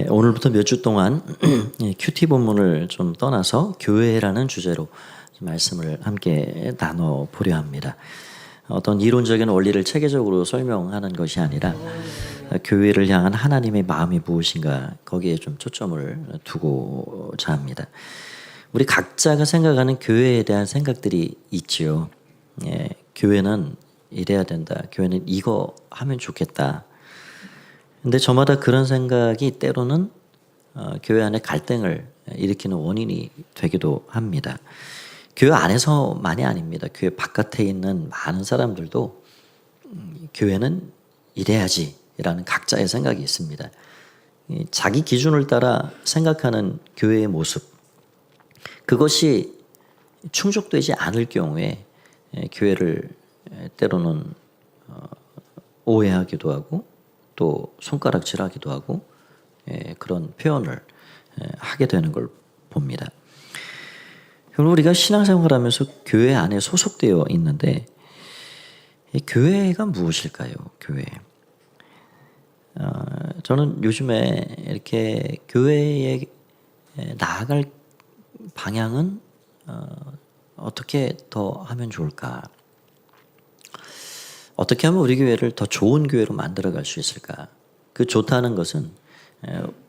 오늘부터 몇 주 동안 큐티 본문을 좀 떠나서 교회라는 주제로 말씀을 함께 나눠보려 합니다. 어떤 이론적인 원리를 체계적으로 설명하는 것이 아니라 교회를 향한 하나님의 마음이 무엇인가 거기에 좀 초점을 두고자 합니다. 우리 각자가 생각하는 교회에 대한 생각들이 있지요. 교회는 이래야 된다. 교회는 이거 하면 좋겠다. 근데 저마다 그런 생각이 때로는 교회 안에 갈등을 일으키는 원인이 되기도 합니다. 교회 안에서만이 아닙니다. 교회 바깥에 있는 많은 사람들도 교회는 이래야지라는 각자의 생각이 있습니다. 자기 기준을 따라 생각하는 교회의 모습, 그것이 충족되지 않을 경우에 교회를 때로는 오해하기도 하고 또 손가락질하기도 하고 그런 표현을 하게 되는 걸 봅니다. 그럼 우리가 신앙생활하면서 교회 안에 소속되어 있는데 교회가 무엇일까요? 교회. 저는 요즘에 이렇게 교회에 나아갈 방향은 어떻게 더 하면 좋을까? 어떻게 하면 우리 교회를 더 좋은 교회로 만들어갈 수 있을까? 그 좋다는 것은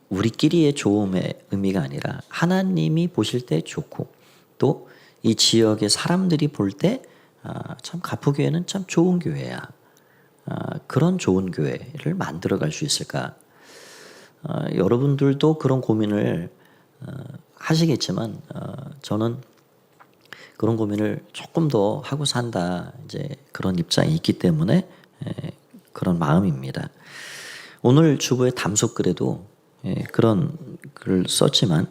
우리끼리의 좋음의 의미가 아니라 하나님이 보실 때 좋고 또 이 지역의 사람들이 볼 때 참 가포교회는 참 좋은 교회야. 그런 좋은 교회를 만들어갈 수 있을까? 여러분들도 그런 고민을 하시겠지만 저는 그런 고민을 조금 더 하고 산다 이제 그런 입장이 있기 때문에 그런 마음입니다. 오늘 주보의 담속글에도 그런 글을 썼지만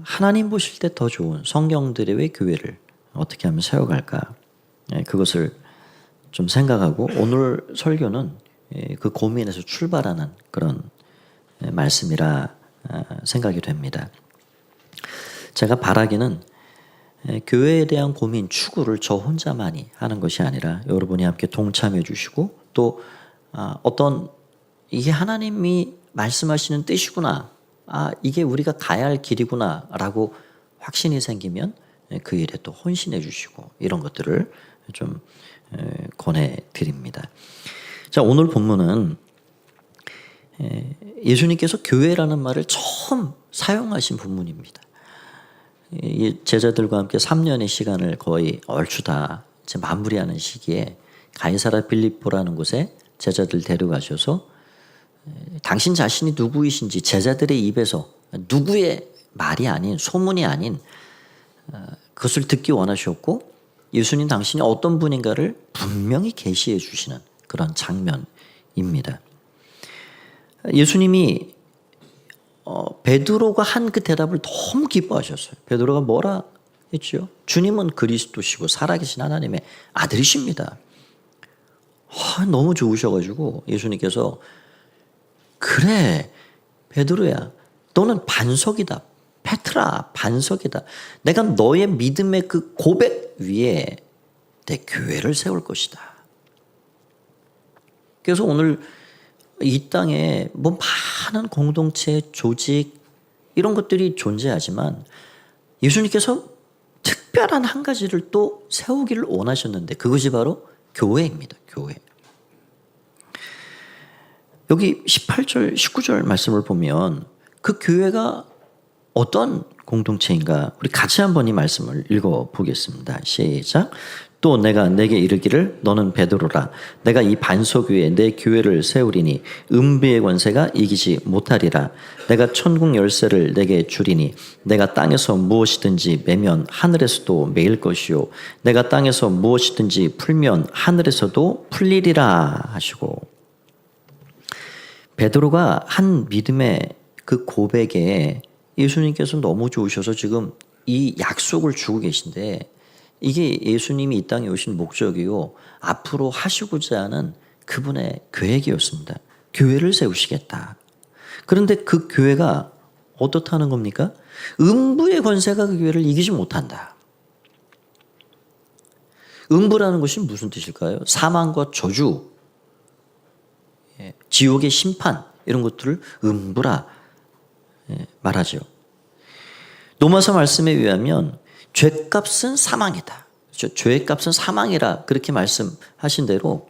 하나님 보실 때 더 좋은 성경들의 교회를 어떻게 하면 세워갈까 그것을 좀 생각하고 오늘 설교는 그 고민에서 출발하는 그런 말씀이라 생각이 됩니다. 제가 바라기는 교회에 대한 고민, 추구를 저 혼자만이 하는 것이 아니라 여러분이 함께 동참해 주시고 또 어떤 이게 하나님이 말씀하시는 뜻이구나. 이게 우리가 가야 할 길이구나 라고 확신이 생기면 그 일에 또 헌신해 주시고 이런 것들을 좀 권해드립니다. 자, 오늘 본문은 예수님께서 교회라는 말을 처음 사용하신 본문입니다. 제자들과 함께 3년의 시간을 거의 얼추 다 이제 마무리하는 시기에 가이사랴 빌립보라는 곳에 제자들 데려가셔서 당신 자신이 누구이신지 제자들의 입에서 누구의 말이 아닌 소문이 아닌 그것을 듣기 원하셨고 예수님 당신이 어떤 분인가를 분명히 계시해 주시는 그런 장면입니다. 예수님이 베드로가 한 그 대답을 너무 기뻐하셨어요. 베드로가 뭐라 했죠? 주님은 그리스도시고 살아계신 하나님의 아들이십니다. 너무 좋으셔가지고 예수님께서 그래 베드로야 너는 반석이다. 페트라 반석이다. 내가 너의 믿음의 그 고백 위에 내 교회를 세울 것이다. 그래서 오늘 이 땅에 뭐 많은 공동체, 조직 이런 것들이 존재하지만 예수님께서 특별한 한 가지를 또 세우기를 원하셨는데 그것이 바로 교회입니다. 교회. 여기 18절, 19절 말씀을 보면 그 교회가 어떤 공동체인가 우리 같이 한번 이 말씀을 읽어보겠습니다. 시작. 또 내가 내게 이르기를 너는 베드로라 내가 이 반석 위에 내 교회를 세우리니 음부의 권세가 이기지 못하리라. 내가 천국 열쇠를 내게 주리니 내가 땅에서 무엇이든지 매면 하늘에서도 매일 것이요 내가 땅에서 무엇이든지 풀면 하늘에서도 풀리리라 하시고 베드로가 한 믿음의 그 고백에 예수님께서 너무 좋으셔서 지금 이 약속을 주고 계신데 이게 예수님이 이 땅에 오신 목적이요 앞으로 하시고자 하는 그분의 계획이었습니다. 교회를 세우시겠다. 그런데 그 교회가 어떻다는 겁니까? 음부의 권세가 그 교회를 이기지 못한다. 음부라는 것이 무슨 뜻일까요? 사망과 저주, 지옥의 심판 이런 것들을 음부라 말하죠. 로마서 말씀에 의하면 죄값은 사망이다. 죄값은 사망이라 그렇게 말씀하신 대로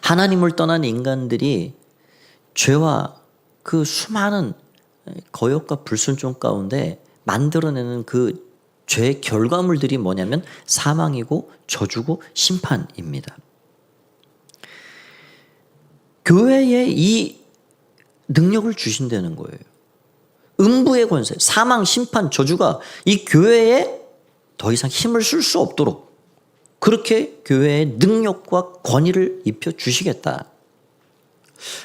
하나님을 떠난 인간들이 죄와 그 수많은 거역과 불순종 가운데 만들어내는 그 죄의 결과물들이 뭐냐면 사망이고 저주고 심판입니다. 교회에 이 능력을 주신다는 거예요. 음부의 권세, 사망, 심판, 저주가 이 교회에 더 이상 힘을 쓸 수 없도록 그렇게 교회에 능력과 권위를 입혀 주시겠다.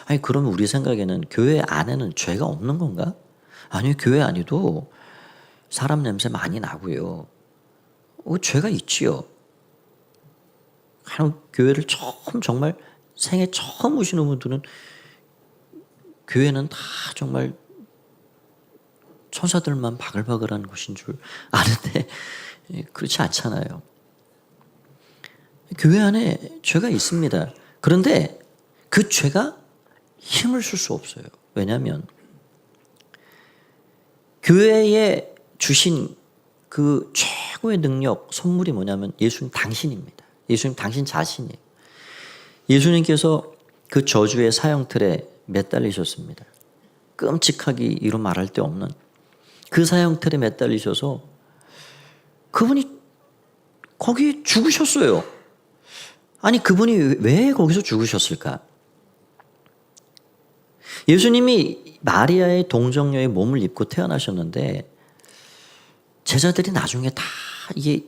아니 그러면 우리 생각에는 교회 안에는 죄가 없는 건가? 아니요, 교회 안에도 사람 냄새 많이 나고요. 죄가 있지요. 교회를 정말 생애 처음 오시는 분들은 교회는 다 정말 천사들만 바글바글한 곳인 줄 아는데 그렇지 않잖아요. 교회 안에 죄가 있습니다. 그런데 그 죄가 힘을 쓸 수 없어요. 왜냐하면 교회에 주신 그 최고의 능력, 선물이 뭐냐면 예수님 당신입니다. 예수님 당신 자신이에요. 예수님께서 그 저주의 사형틀에 매달리셨습니다. 끔찍하기 이루 말할 데 없는 그 사형틀에 매달리셔서 그분이 거기에 죽으셨어요. 아니 그분이 왜 거기서 죽으셨을까? 예수님이 마리아의 동정녀의 몸을 입고 태어나셨는데 제자들이 나중에 다 이게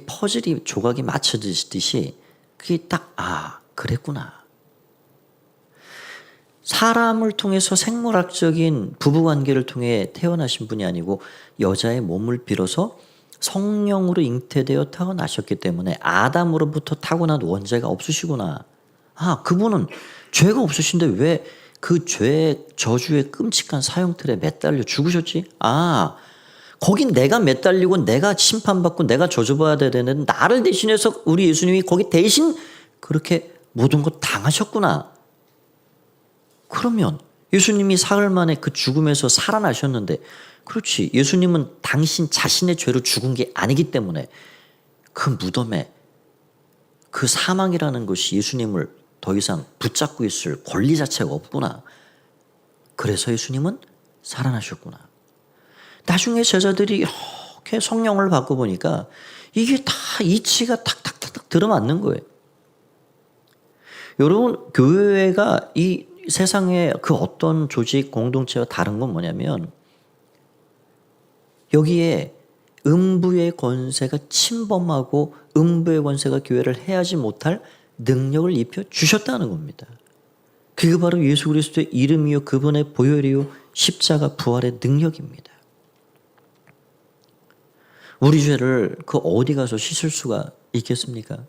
퍼즐이 조각이 맞춰지듯이 그게 딱 그랬구나. 사람을 통해서 생물학적인 부부관계를 통해 태어나신 분이 아니고 여자의 몸을 빌어서 성령으로 잉태되어 타고나셨기 때문에 아담으로부터 타고난 원죄가 없으시구나. 그분은 죄가 없으신데 왜 그 죄의 저주의 끔찍한 사형틀에 매달려 죽으셨지? 거긴 내가 매달리고 내가 심판받고 내가 저주받아야 되는데 나를 대신해서 우리 예수님이 거기 대신 그렇게 모든 것 당하셨구나. 그러면 예수님이 사흘 만에 그 죽음에서 살아나셨는데 그렇지. 예수님은 당신 자신의 죄로 죽은 게 아니기 때문에 그 무덤에 그 사망이라는 것이 예수님을 더 이상 붙잡고 있을 권리 자체가 없구나. 그래서 예수님은 살아나셨구나. 나중에 제자들이 이렇게 성령을 받고 보니까 이게 다 이치가 탁탁탁탁 들어맞는 거예요. 여러분, 교회가 이 세상의 그 어떤 조직, 공동체와 다른 건 뭐냐면 여기에 음부의 권세가 침범하고 음부의 권세가 교회를 해하지 못할 능력을 입혀 주셨다는 겁니다. 그게 바로 예수 그리스도의 이름이요 그분의 보혈이요 십자가 부활의 능력입니다. 우리 죄를 그 어디 가서 씻을 수가 있겠습니까?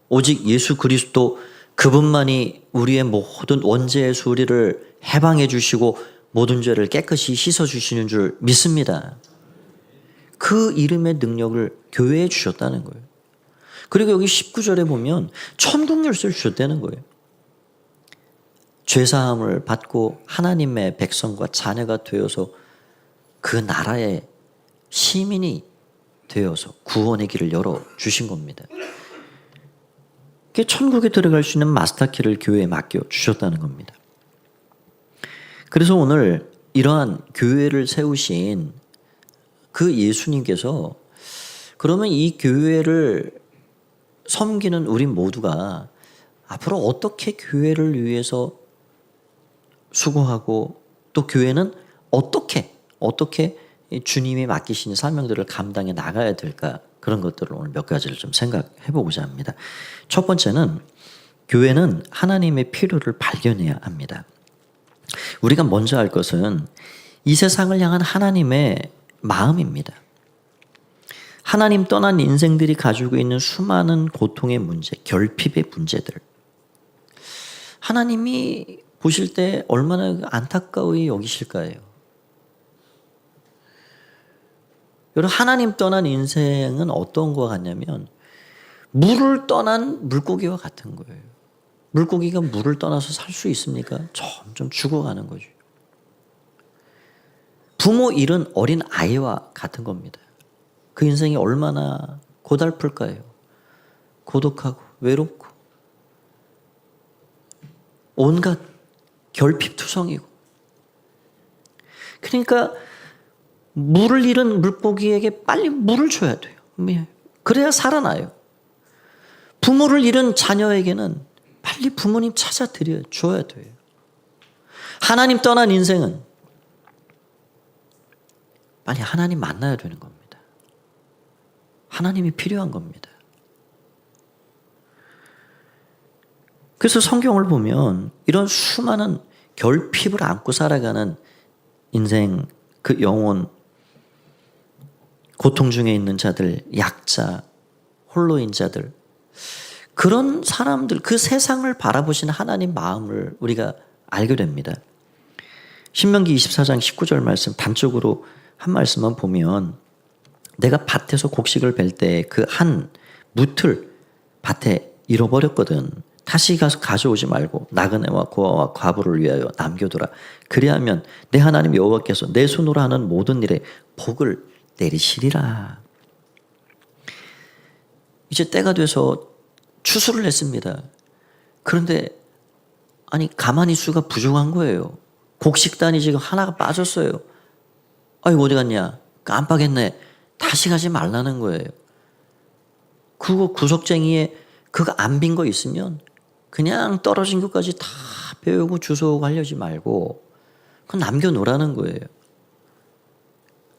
오직 예수 그리스도 그분만이 우리의 모든 원죄의 수리를 해방해 주시고 모든 죄를 깨끗이 씻어 주시는 줄 믿습니다. 그 이름의 능력을 교회에 주셨다는 거예요. 그리고 여기 19절에 보면 천국 열쇠를 주셨다는 거예요. 죄사함을 받고 하나님의 백성과 자녀가 되어서 그 나라의 시민이 되어서 구원의 길을 열어주신 겁니다. 천국에 들어갈 수 있는 마스터키를 교회에 맡겨주셨다는 겁니다. 그래서 오늘 이러한 교회를 세우신 그 예수님께서 그러면 이 교회를 섬기는 우리 모두가 앞으로 어떻게 교회를 위해서 수고하고 또 교회는 어떻게 주님이 맡기신 사명들을 감당해 나가야 될까? 그런 것들을 오늘 몇 가지를 좀 생각해 보고자 합니다. 첫 번째는 교회는 하나님의 필요를 발견해야 합니다. 우리가 먼저 할 것은 이 세상을 향한 하나님의 마음입니다. 하나님 떠난 인생들이 가지고 있는 수많은 고통의 문제, 결핍의 문제들. 하나님이 보실 때 얼마나 안타까이 여기실까요? 여러분, 하나님 떠난 인생은 어떤 것 같냐면 물을 떠난 물고기와 같은 거예요. 물고기가 물을 떠나서 살 수 있습니까? 점점 죽어가는 거죠. 부모 잃은 어린 아이와 같은 겁니다. 그 인생이 얼마나 고달플까요? 고독하고 외롭고 온갖 결핍투성이고. 그러니까 물을 잃은 물고기에게 빨리 물을 줘야 돼요. 그래야 살아나요. 부모를 잃은 자녀에게는 빨리 부모님 줘야 돼요. 하나님 떠난 인생은 빨리 하나님 만나야 되는 겁니다. 하나님이 필요한 겁니다. 그래서 성경을 보면 이런 수많은 결핍을 안고 살아가는 인생, 그 영혼, 고통 중에 있는 자들, 약자, 홀로인 자들, 그런 사람들, 그 세상을 바라보시는 하나님 마음을 우리가 알게 됩니다. 신명기 24장 19절 말씀 단적으로 한 말씀만 보면, 내가 밭에서 곡식을 벨 때 그 한 뭇을 밭에 잃어버렸거든. 다시 가서 가져오지 말고 나그네와 고아와 과부를 위하여 남겨두라. 그리하면 내 하나님 여호와께서 내 손으로 하는 모든 일에 복을 내리시리라. 이제 때가 돼서 추수를 했습니다. 그런데 가마니 수가 부족한 거예요. 곡식단이 지금 하나가 빠졌어요. 아이고 어디 갔냐? 깜빡했네. 다시 가지 말라는 거예요. 그거 구석쟁이에 그거 안 빈 거 있으면 그냥 떨어진 것까지 다 배우고 주워오고 하려지 말고 그건 남겨놓으라는 거예요.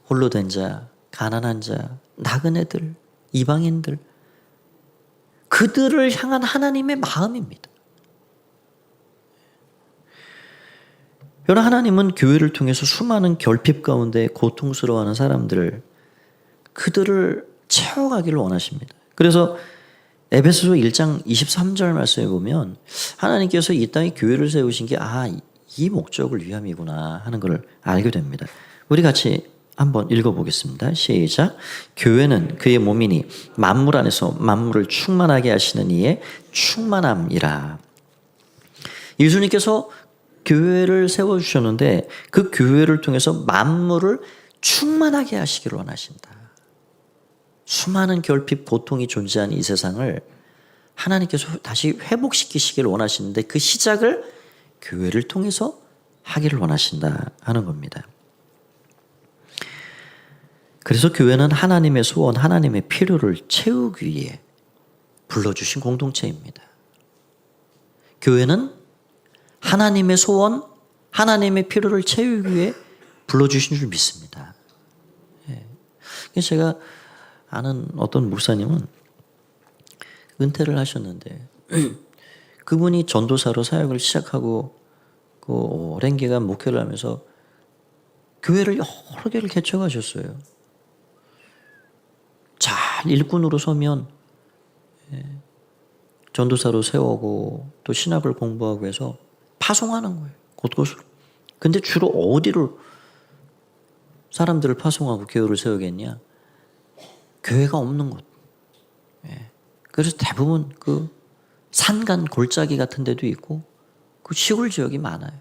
홀로 된 자, 가난한 자, 나그네들, 이방인들, 그들을 향한 하나님의 마음입니다. 여러분, 하나님은 교회를 통해서 수많은 결핍 가운데 고통스러워하는 사람들을, 그들을 채워가기를 원하십니다. 그래서 에베소서 1장 23절 말씀에 보면 하나님께서 이 땅에 교회를 세우신 게 이 목적을 위함이구나 하는 걸 알게 됩니다. 우리 같이 한번 읽어보겠습니다. 시작. 교회는 그의 몸이니 만물 안에서 만물을 충만하게 하시는 이의 충만함이라. 예수님께서 교회를 세워주셨는데 그 교회를 통해서 만물을 충만하게 하시기를 원하신다. 수많은 결핍, 고통이 존재하는 이 세상을 하나님께서 다시 회복시키시기를 원하시는데 그 시작을 교회를 통해서 하기를 원하신다 하는 겁니다. 그래서 교회는 하나님의 소원, 하나님의 필요를 채우기 위해 불러주신 공동체입니다. 교회는 하나님의 소원, 하나님의 필요를 채우기 위해 불러주신 줄 믿습니다. 제가 아는 어떤 목사님은 은퇴를 하셨는데 그분이 전도사로 사역을 시작하고 그 오랜 기간 목회를 하면서 교회를 여러 개를 개척하셨어요. 잘 일꾼으로 서면 전도사로 세우고 또 신학을 공부하고 해서 파송하는 거예요. 곳곳으로. 근데 주로 어디로 사람들을 파송하고 교회를 세우겠냐? 교회가 없는 곳. 그래서 대부분 그 산간 골짜기 같은 데도 있고 그 시골 지역이 많아요.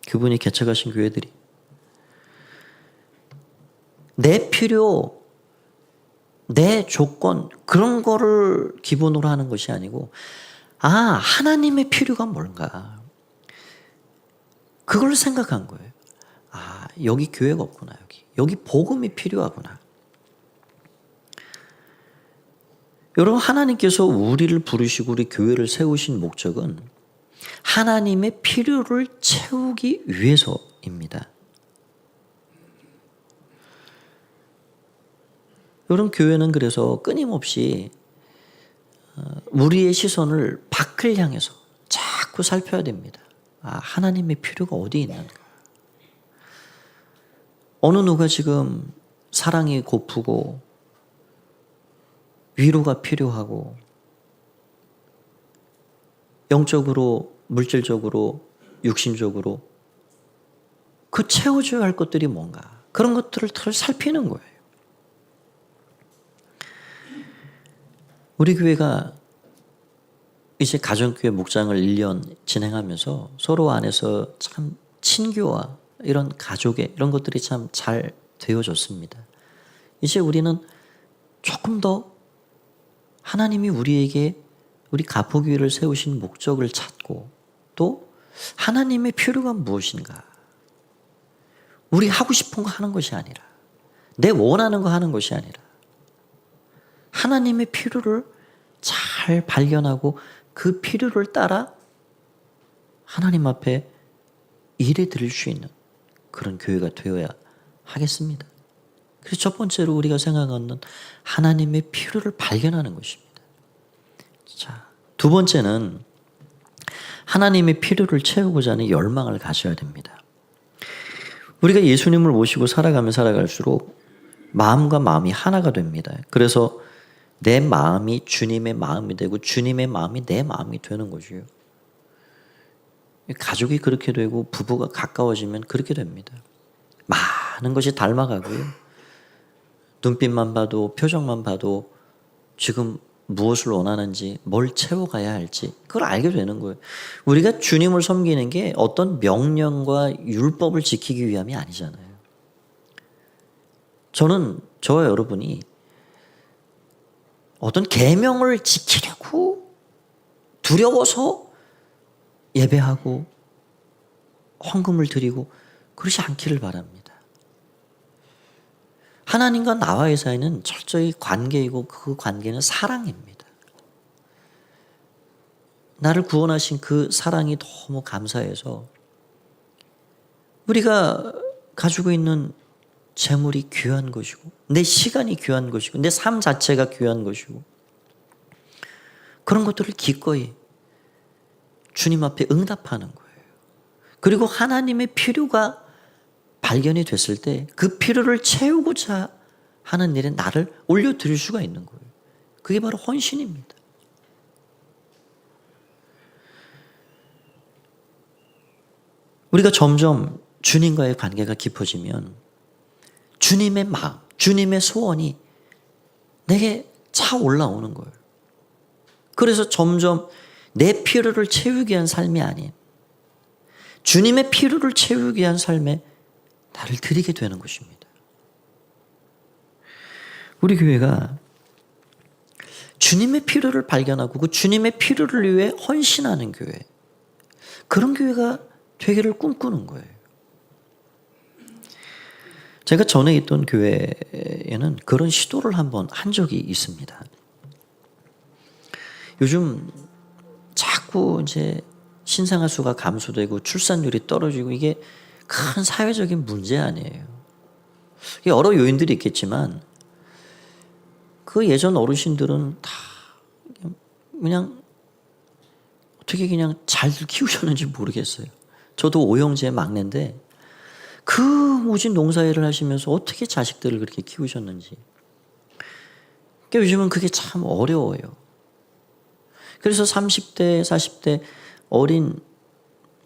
그분이 개척하신 교회들이. 내 필요, 내 조건, 그런 거를 기본으로 하는 것이 아니고 하나님의 필요가 뭔가 그걸 생각한 거예요. 여기 교회가 없구나. 여기 복음이 필요하구나. 여러분, 하나님께서 우리를 부르시고 우리 교회를 세우신 목적은 하나님의 필요를 채우기 위해서입니다. 여러분, 교회는 그래서 끊임없이 우리의 시선을 밖을 향해서 자꾸 살펴야 됩니다. 하나님의 필요가 어디 있는가? 어느 누가 지금 사랑이 고프고 위로가 필요하고 영적으로, 물질적으로, 육신적으로 그 채워줘야 할 것들이 뭔가, 그런 것들을 살피는 거예요. 우리 교회가 이제 가정교회 목장을 1년 진행하면서 서로 안에서 참 친교와 이런 가족의 이런 것들이 참 잘 되어졌습니다. 이제 우리는 조금 더 하나님이 우리에게 우리 가포교회를 세우신 목적을 찾고 또 하나님의 필요가 무엇인가, 우리 하고 싶은 거 하는 것이 아니라 내 원하는 거 하는 것이 아니라 하나님의 필요를 잘 발견하고 그 필요를 따라 하나님 앞에 일해 드릴 수 있는 그런 교회가 되어야 하겠습니다. 그래서 첫 번째로 우리가 생각하는 하나님의 필요를 발견하는 것입니다. 자, 두 번째는 하나님의 필요를 채우고자 하는 열망을 가져야 됩니다. 우리가 예수님을 모시고 살아가면 살아갈수록 마음과 마음이 하나가 됩니다. 그래서 내 마음이 주님의 마음이 되고 주님의 마음이 내 마음이 되는 거죠. 가족이 그렇게 되고 부부가 가까워지면 그렇게 됩니다. 많은 것이 닮아가고요. 눈빛만 봐도 표정만 봐도 지금 무엇을 원하는지 뭘 채워가야 할지 그걸 알게 되는 거예요. 우리가 주님을 섬기는 게 어떤 명령과 율법을 지키기 위함이 아니잖아요. 저는 저와 여러분이 어떤 계명을 지키려고 두려워서 예배하고 헌금을 드리고 그러지 않기를 바랍니다. 하나님과 나와의 사이는 철저히 관계이고 그 관계는 사랑입니다. 나를 구원하신 그 사랑이 너무 감사해서 우리가 가지고 있는 재물이 귀한 것이고 내 시간이 귀한 것이고 내 삶 자체가 귀한 것이고 그런 것들을 기꺼이 주님 앞에 응답하는 거예요. 그리고 하나님의 필요가 발견이 됐을 때 그 필요를 채우고자 하는 일에 나를 올려드릴 수가 있는 거예요. 그게 바로 헌신입니다. 우리가 점점 주님과의 관계가 깊어지면 주님의 마음, 주님의 소원이 내게 차 올라오는 거예요. 그래서 점점 내 필요를 채우기 위한 삶이 아닌 주님의 필요를 채우기 위한 삶에 나를 드리게 되는 것입니다. 우리 교회가 주님의 필요를 발견하고 그 주님의 필요를 위해 헌신하는 교회, 그런 교회가 되기를 꿈꾸는 거예요. 제가 전에 있던 교회에는 그런 시도를 한번 한 적이 있습니다. 요즘 자꾸 이제 신생아 수가 감소되고 출산율이 떨어지고 이게 큰 사회적인 문제 아니에요. 여러 요인들이 있겠지만 그 예전 어르신들은 다 그냥 어떻게 그냥 잘들 키우셨는지 모르겠어요. 저도 오형제 막내인데 그 모진 농사일을 하시면서 어떻게 자식들을 그렇게 키우셨는지. 그러니까 요즘은 그게 참 어려워요. 그래서 30대, 40대 어린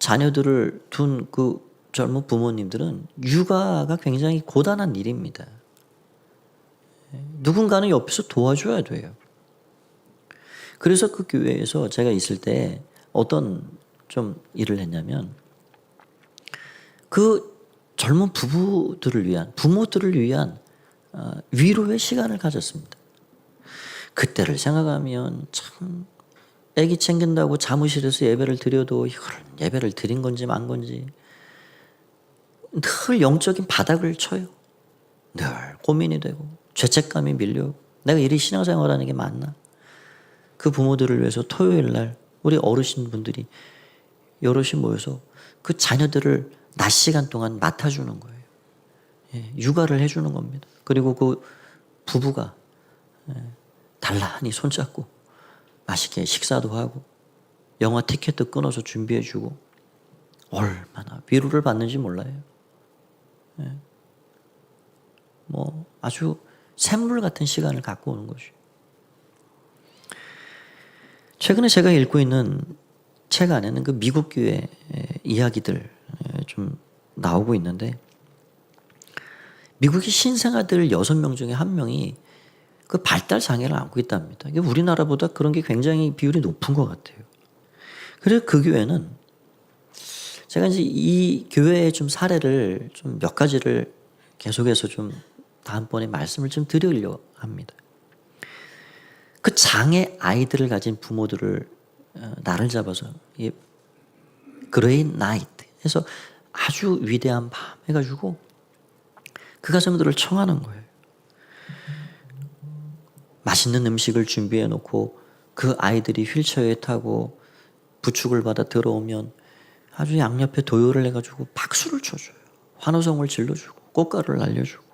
자녀들을 둔 그 젊은 부모님들은 육아가 굉장히 고단한 일입니다. 누군가는 옆에서 도와줘야 돼요. 그래서 그 교회에서 제가 있을 때 어떤 좀 일을 했냐면 그 젊은 부부들을 위한, 부모들을 위한 위로의 시간을 가졌습니다. 그때를 생각하면 참 애기 챙긴다고 사무실에서 예배를 드려도 이걸 예배를 드린 건지 만 건지 늘 영적인 바닥을 쳐요. 늘 고민이 되고 죄책감이 밀려오고 내가 이리 신앙생활하는 게 맞나? 그 부모들을 위해서 토요일 날 우리 어르신분들이 여럿이 모여서 그 자녀들을 낮 시간 동안 맡아주는 거예요. 육아를 해주는 겁니다. 그리고 그 부부가 단란히 손잡고 맛있게 식사도 하고 영화 티켓도 끊어서 준비해주고 얼마나 위로를 받는지 몰라요. 뭐 아주 샘물 같은 시간을 갖고 오는 것이죠. 최근에 제가 읽고 있는 책 안에는 그 미국 교회 이야기들 좀 나오고 있는데 미국의 신생아들 6명 중에 1명이 그 발달 장애를 안고 있답니다. 이게 우리나라보다 그런 게 굉장히 비율이 높은 것 같아요. 그래서 그 교회는 제가 이제 이 교회의 좀 사례를 좀 몇 가지를 계속해서 좀 다음번에 말씀을 좀 드리려고 합니다. 그 장애 아이들을 가진 부모들을 날을 잡아서 그레인 나이트 해서 아주 위대한 밤 해가지고 그 가정들을 청하는 거예요. 맛있는 음식을 준비해 놓고 그 아이들이 휠체어에 타고 부축을 받아 들어오면 아주 양옆에 도요를 해가지고 박수를 쳐줘요. 환호성을 질러주고 꽃가루를 날려주고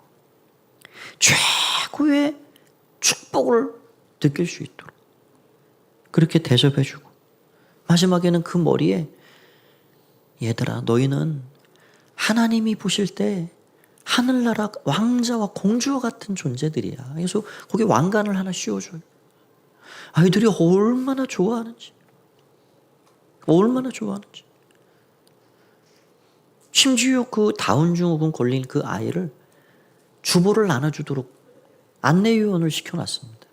최고의 축복을 느낄 수 있도록 그렇게 대접해주고 마지막에는 그 머리에 얘들아 너희는 하나님이 보실 때 하늘나라 왕자와 공주와 같은 존재들이야. 그래서 거기 왕관을 하나 씌워줘요. 아이들이 얼마나 좋아하는지. 얼마나 좋아하는지. 심지어 그 다운증후군 걸린 그 아이를 주보를 나눠주도록 안내요원을 시켜놨습니다.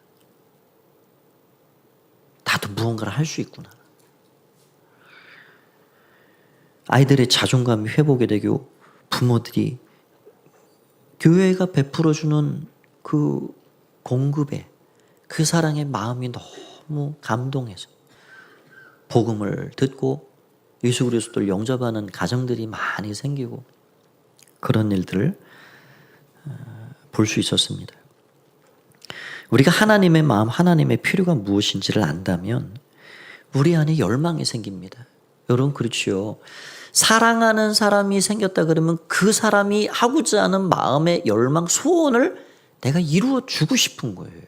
나도 무언가를 할 수 있구나. 아이들의 자존감이 회복이 되고 부모들이 교회가 베풀어주는 그 공급에 그 사랑의 마음이 너무 감동해서 복음을 듣고 예수 그리스도를 영접하는 가정들이 많이 생기고 그런 일들을 볼 수 있었습니다. 우리가 하나님의 마음, 하나님의 필요가 무엇인지를 안다면 우리 안에 열망이 생깁니다. 여러분 그렇지요. 사랑하는 사람이 생겼다 그러면 그 사람이 하고자 하는 마음의 열망, 소원을 내가 이루어 주고 싶은 거예요.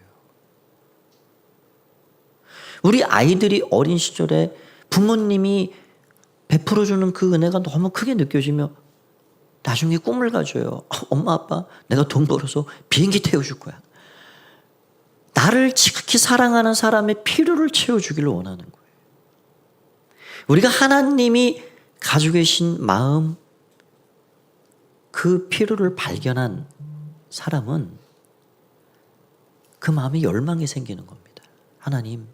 우리 아이들이 어린 시절에 부모님이 베풀어주는 그 은혜가 너무 크게 느껴지며 나중에 꿈을 가져요. 엄마 아빠 내가 돈 벌어서 비행기 태워줄 거야. 나를 지극히 사랑하는 사람의 필요를 채워주기를 원하는 거예요. 우리가 하나님이 가지고 계신 마음, 그 필요를 발견한 사람은 그 마음에 열망이 생기는 겁니다. 하나님,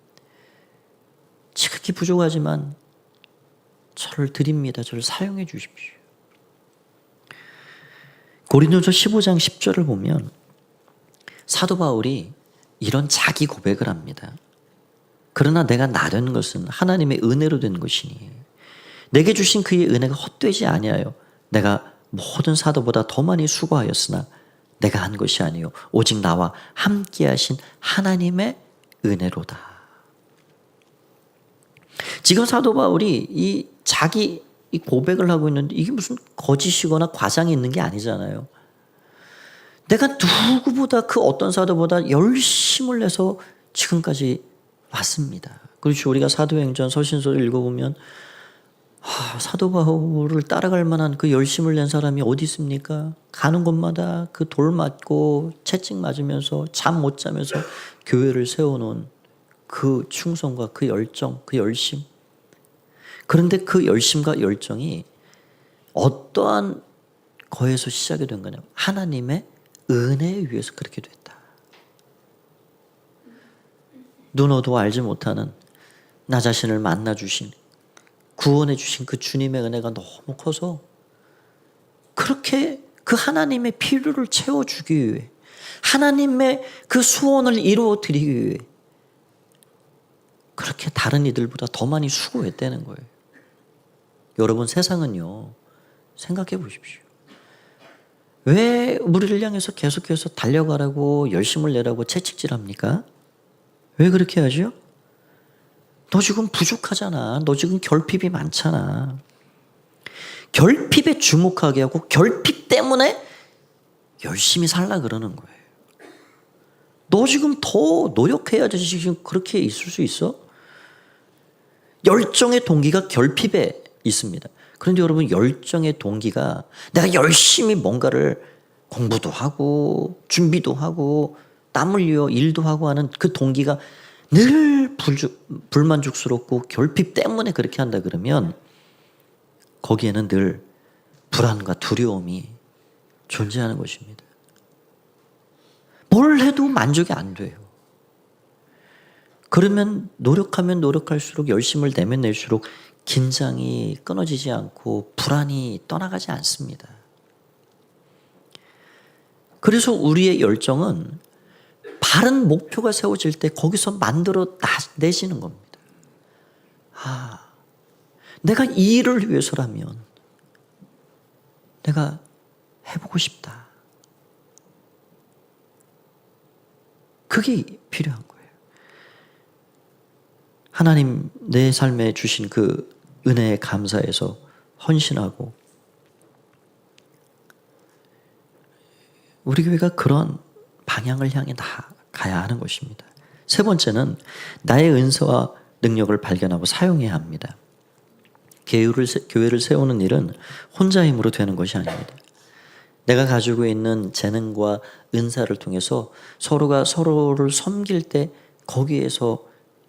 지극히 부족하지만 저를 드립니다. 저를 사용해 주십시오. 고린도서 15장 10절을 보면 사도 바울이 이런 자기 고백을 합니다. 그러나 내가 나른 것은 하나님의 은혜로 된 것이니 내게 주신 그의 은혜가 헛되지 아니하여 내가 모든 사도보다 더 많이 수고하였으나 내가 한 것이 아니요 오직 나와 함께 하신 하나님의 은혜로다. 지금 사도 바울이 이 자기 이 고백을 하고 있는데 이게 무슨 거짓이거나 과장이 있는 게 아니잖아요. 내가 누구보다 그 어떤 사도보다 열심을 내서 지금까지 왔습니다. 그렇죠. 우리가 사도행전 서신서를 읽어보면 사도 바울을 따라갈 만한 그 열심을 낸 사람이 어디 있습니까? 가는 곳마다 그 돌 맞고 채찍 맞으면서 잠 못 자면서 교회를 세워놓은 그 충성과 그 열정, 그 열심. 그런데 그 열심과 열정이 어떠한 거에서 시작이 된 거냐면 하나님의 은혜에 의해서 그렇게 됐다. 눈어도 알지 못하는 나 자신을 만나 주신 구원해 주신 그 주님의 은혜가 너무 커서 그렇게 그 하나님의 필요를 채워주기 위해 하나님의 그 소원을 이루어 드리기 위해 그렇게 다른 이들보다 더 많이 수고했다는 거예요. 여러분 세상은요 생각해 보십시오. 왜 우리를 향해서 계속해서 달려가라고 열심을 내라고 채찍질합니까? 왜 그렇게 하죠? 너 지금 부족하잖아. 너 지금 결핍이 많잖아. 결핍에 주목하게 하고 결핍 때문에 열심히 살라 그러는 거예요. 너 지금 더 노력해야지 지금 그렇게 있을 수 있어? 열정의 동기가 결핍에 있습니다. 그런데 여러분 열정의 동기가 내가 열심히 뭔가를 공부도 하고 준비도 하고 땀 흘려 일도 하고 하는 그 동기가 늘 불만족스럽고 결핍 때문에 그렇게 한다 그러면 거기에는 늘 불안과 두려움이 존재하는 것입니다. 뭘 해도 만족이 안 돼요. 그러면 노력하면 노력할수록 열심을 내면 낼수록 긴장이 끊어지지 않고 불안이 떠나가지 않습니다. 그래서 우리의 열정은 바른 목표가 세워질 때 거기서 만들어 내시는 겁니다. 내가 이 일을 위해서라면 내가 해보고 싶다. 그게 필요한 거예요. 하나님 내 삶에 주신 그 은혜에 감사해서 헌신하고, 우리 교회가 그런 방향을 향해 나가야 하는 것입니다. 세 번째는 나의 은사와 능력을 발견하고 사용해야 합니다. 교회를 세우는 일은 혼자 힘으로 되는 것이 아닙니다. 내가 가지고 있는 재능과 은사를 통해서 서로가 서로를 섬길 때 거기에서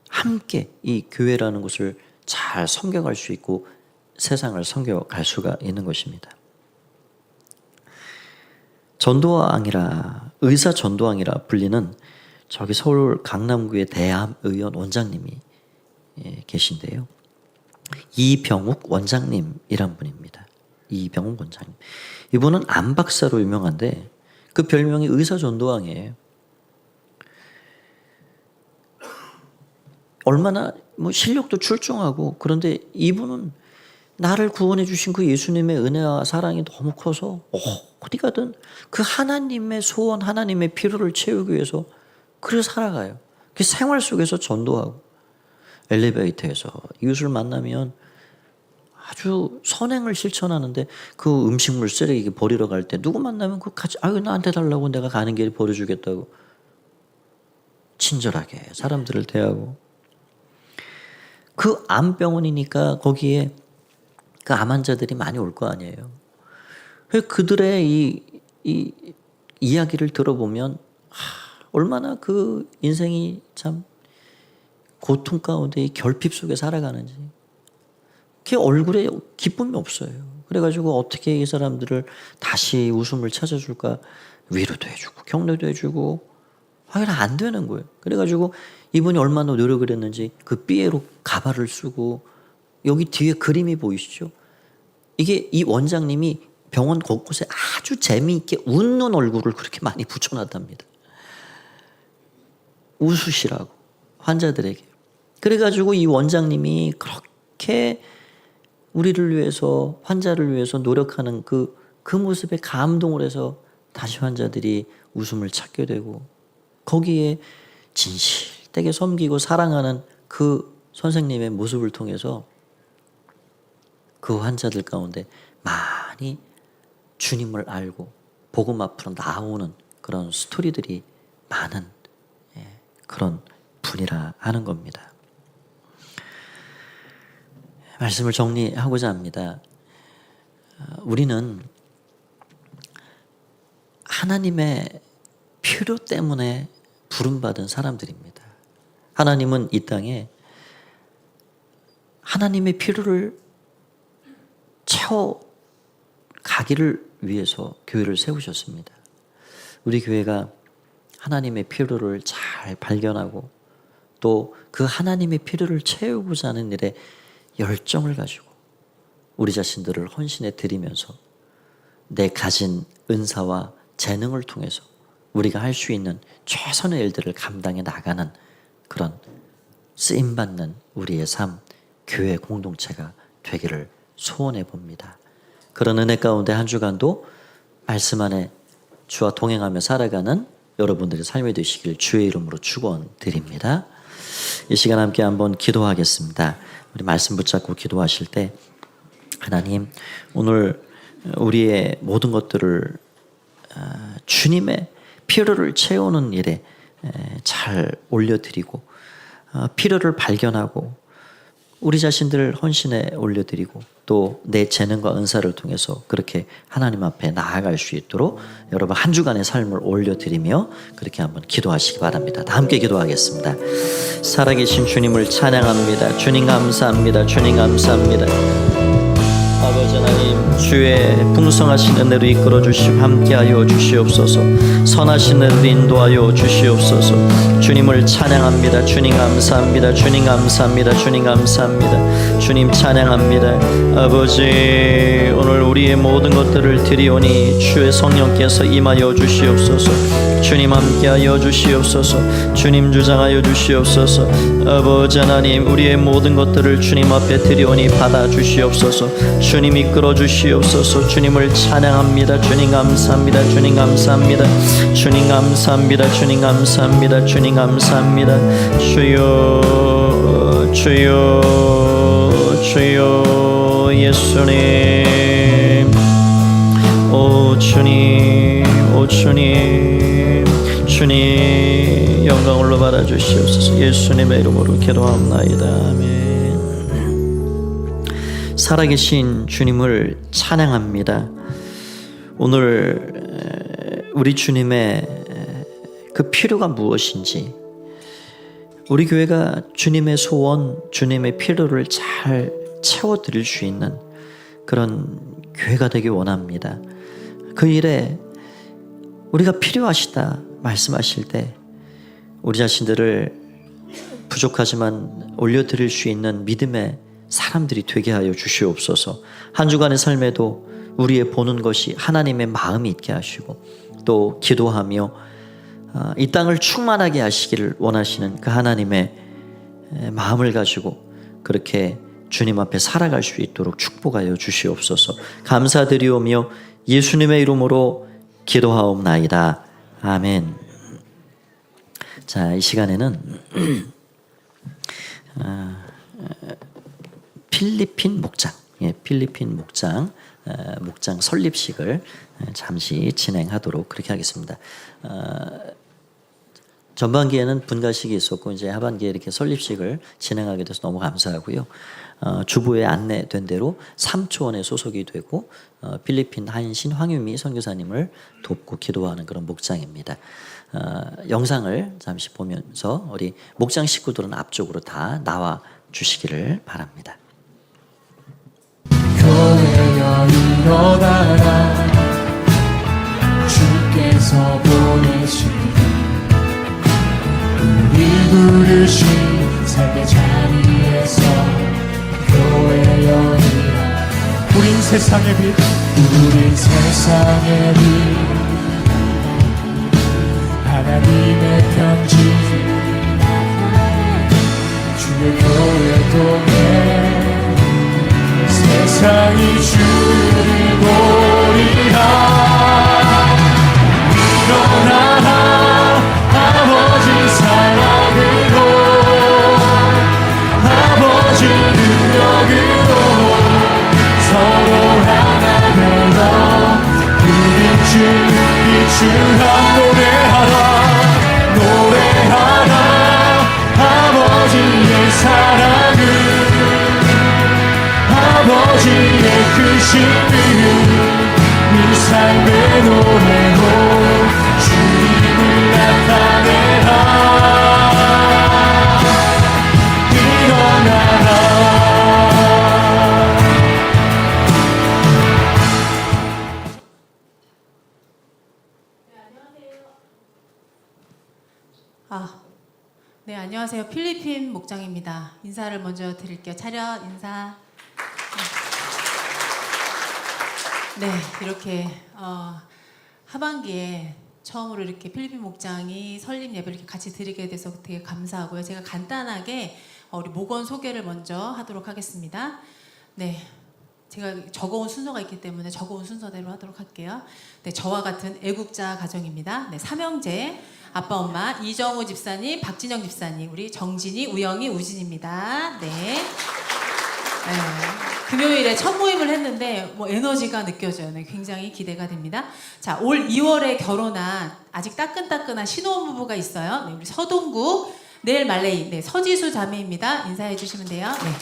함께 이 교회라는 것을 잘 섬겨갈 수 있고 세상을 섬겨갈 수가 있는 것입니다. 전도왕이라, 의사 전도왕이라 불리는 저기 서울 강남구의 대암의원 원장님이 계신데요. 이병욱 원장님이란 분입니다. 이병욱 원장님. 이분은 안박사로 유명한데 그 별명이 의사 전도왕이에요. 얼마나 실력도 출중하고, 그런데 이분은 나를 구원해 주신 그 예수님의 은혜와 사랑이 너무 커서 어디 가든 그 하나님의 소원, 하나님의 필요를 채우기 위해서 그래서 살아가요. 그 생활 속에서 전도하고, 엘리베이터에서 이웃을 만나면 아주 선행을 실천하는데 그 음식물 쓰레기 버리러 갈 때 누구 만나면 그 같이 나한테 달라고 내가 가는 길에 버려주겠다고 친절하게 사람들을 대하고, 그 암병원이니까 거기에 그 암 환자들이 많이 올 거 아니에요. 그들의 이 이야기를 들어보면 얼마나 그 인생이 참 고통 가운데 이 결핍 속에 살아가는지, 그 얼굴에 기쁨이 없어요. 그래가지고 어떻게 이 사람들을 다시 웃음을 찾아줄까, 위로도 해주고 격려도 해주고 안 되는 거예요. 그래가지고 이분이 얼마나 노력을 했는지 그 삐에로 가발을 쓰고, 여기 뒤에 그림이 보이시죠? 이게 이 원장님이 병원 곳곳에 아주 재미있게 웃는 얼굴을 그렇게 많이 붙여놨답니다. 웃으시라고 환자들에게. 그래가지고 이 원장님이 그렇게 우리를 위해서, 환자를 위해서 노력하는 그 모습에 감동을 해서 다시 환자들이 웃음을 찾게 되고, 거기에 진실되게 섬기고 사랑하는 그 선생님의 모습을 통해서 그 환자들 가운데 많이 주님을 알고 복음 앞으로 나오는 그런 스토리들이 많은 그런 분이라 하는 겁니다. 말씀을 정리하고자 합니다. 우리는 하나님의 필요 때문에 부름받은 사람들입니다. 하나님은 이 땅에 하나님의 필요를 채워가기를 위해서 교회를 세우셨습니다. 우리 교회가 하나님의 필요를 잘 발견하고 또 그 하나님의 필요를 채우고자 하는 일에 열정을 가지고 우리 자신들을 헌신해 드리면서 내 가진 은사와 재능을 통해서 우리가 할 수 있는 최선의 일들을 감당해 나가는 그런 쓰임받는 우리의 삶, 교회 공동체가 되기를 소원해 봅니다. 그런 은혜 가운데 한 주간도 말씀 안에 주와 동행하며 살아가는 여러분들의 삶이 되시길 주의 이름으로 축원드립니다. 이 시간 함께 한번 기도하겠습니다. 우리 말씀 붙잡고 기도하실 때, 하나님, 오늘 우리의 모든 것들을 주님의 필요를 채우는 일에 잘 올려드리고, 필요를 발견하고 우리 자신들을 헌신에 올려드리고 또 내 재능과 은사를 통해서 그렇게 하나님 앞에 나아갈 수 있도록 여러분 한 주간의 삶을 올려드리며 그렇게 한번 기도하시기 바랍니다. 다 함께 기도하겠습니다. 살아계신 주님을 찬양합니다. 주님 감사합니다. 주님 감사합니다. 아버지 하나님, 주의 풍성하신 은혜로 이끌어 주시고 함께하여 주시옵소서. 선하신 은혜로 인도하여 주시옵소서. 주님을 찬양합니다. 주님 감사합니다. 주님 감사합니다. 주님 감사합니다. 주님 찬양합니다. 아버지, 오늘 우리의 모든 것들을 드리오니 주의 성령께서 임하여 주시옵소서. 주님 함께하여 주시옵소서. 주님 주장하여 주시옵소서. 아버지 하나님, 우리의 모든 것들을 주님 앞에 드리오니 받아 주시옵소서. 주님 이끌어 주시옵소서. 주님을 찬양합니다. 주님 감사합니다. 주님 감사합니다. 주님 감사합니다. 주님 감사합니다. 주님 감사합니다. 주여 주여 주여 예수님, 오 주님, 오 주님, 주님 영광을로 받아 주시옵소서. 예수님의 이름으로 기도합나이다. 아멘. 살아계신 주님을 찬양합니다. 오늘 우리 주님의 그 필요가 무엇인지, 우리 교회가 주님의 소원, 주님의 필요를 잘 채워드릴 수 있는 그런 교회가 되길 원합니다. 그 일에 우리가 필요하시다 말씀하실 때 우리 자신들을 부족하지만 올려드릴 수 있는 믿음의 사람들이 되게 하여 주시옵소서. 한 주간의 삶에도 우리의 보는 것이 하나님의 마음이 있게 하시고, 또 기도하며 이 땅을 충만하게 하시기를 원하시는 그 하나님의 마음을 가지고 그렇게 주님 앞에 살아갈 수 있도록 축복하여 주시옵소서. 감사드리오며 예수님의 이름으로 기도하옵나이다. 아멘. 자, 이 시간에는 필리핀 목장, 필리핀 목장 설립식을 잠시 진행하도록 그렇게 하겠습니다. 전반기에는 분가식이 있었고 이제 하반기에 이렇게 설립식을 진행하게 돼서 너무 감사하고요. 주부에 안내된 대로 삼초원에 소속이 되고 필리핀 한신 황유미 선교사님을 돕고 기도하는 그런 목장입니다. 영상을 잠시 보면서 우리 목장 식구들은 앞쪽으로 다 나와 주시기를 바랍니다. 교회여 일어나라, 주께서 보내신 우리 부르신 삶의 자리에서 교회여 일어나라. 우린 세상의 빛, 우린 세상의 빛, 하나님의 편지, 주의 교회 통해 세상이 주를 보리라. 일어나라, 아버지 사랑으로, 아버지 능력으로 서로 하나 되어 우리 주 함 노래하라, 노래하라. 아버지의 사랑을, 아버지의 크심을 이 삶의 노래로 주님을 나타내라. 일어나라. 네, 안녕하세요. 필리핀 목장입니다. 인사를 먼저 드릴게요. 차렷 인사. 네, 이렇게 하반기에 처음으로 이렇게 필리핀 목장이 설립 예배를 이렇게 같이 드리게 돼서 되게 감사하고요. 제가 간단하게 우리 목원 소개를 먼저 하도록 하겠습니다. 네, 제가 적어온 순서가 있기 때문에 적어온 순서대로 하도록 할게요. 네, 저와 같은 애국자 가정입니다. 네, 삼형제, 아빠, 엄마, 이정우 집사님, 박진영 집사님, 우리 정진이, 우영이, 우진입니다. 네. 금요일에 첫 모임을 했는데 에너지가 느껴져요. 네, 굉장히 기대가 됩니다. 자, 올 2월에 결혼한 아직 따끈따끈한 신혼부부가 있어요. 네, 우리 서동구, 내일 말레이, 네, 서지수 자매입니다. 인사해 주시면 돼요. 네.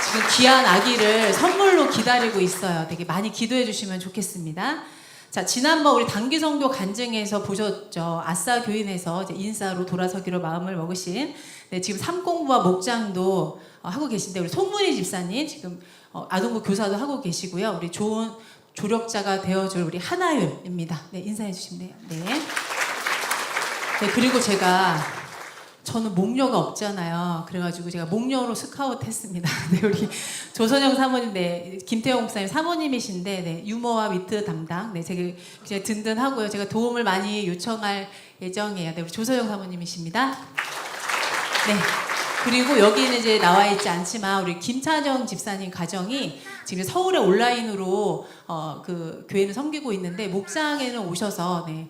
지금 귀한 아기를 선물로 기다리고 있어요. 되게 많이 기도해 주시면 좋겠습니다. 자, 지난번 우리 단기성교 간증에서 보셨죠. 아싸 교인에서 이제 인사로 돌아서기로 마음을 먹으신, 네, 지금 삼공부와 목장도 하고 계신데 우리 송문희 집사님 지금 아동부 교사도 하고 계시고요. 우리 좋은 조력자가 되어줄 우리 하나율입니다. 네, 인사해 주시면 돼요. 네. 네, 그리고 저는 목녀가 없잖아요. 그래가지고 제가 목녀로 스카우트 했습니다. 네, 우리 조선영 사모님, 네, 김태용 목사님 사모님이신데, 네, 유머와 위트 담당. 네, 제가 든든하고요. 제가 도움을 많이 요청할 예정이에요. 네, 우리 조선영 사모님이십니다. 네. 그리고 여기는 이제 나와 있지 않지만 우리 김찬영 집사님 가정이 지금 서울에 온라인으로 그 교회를 섬기고 있는데 목장에는 오셔서 네,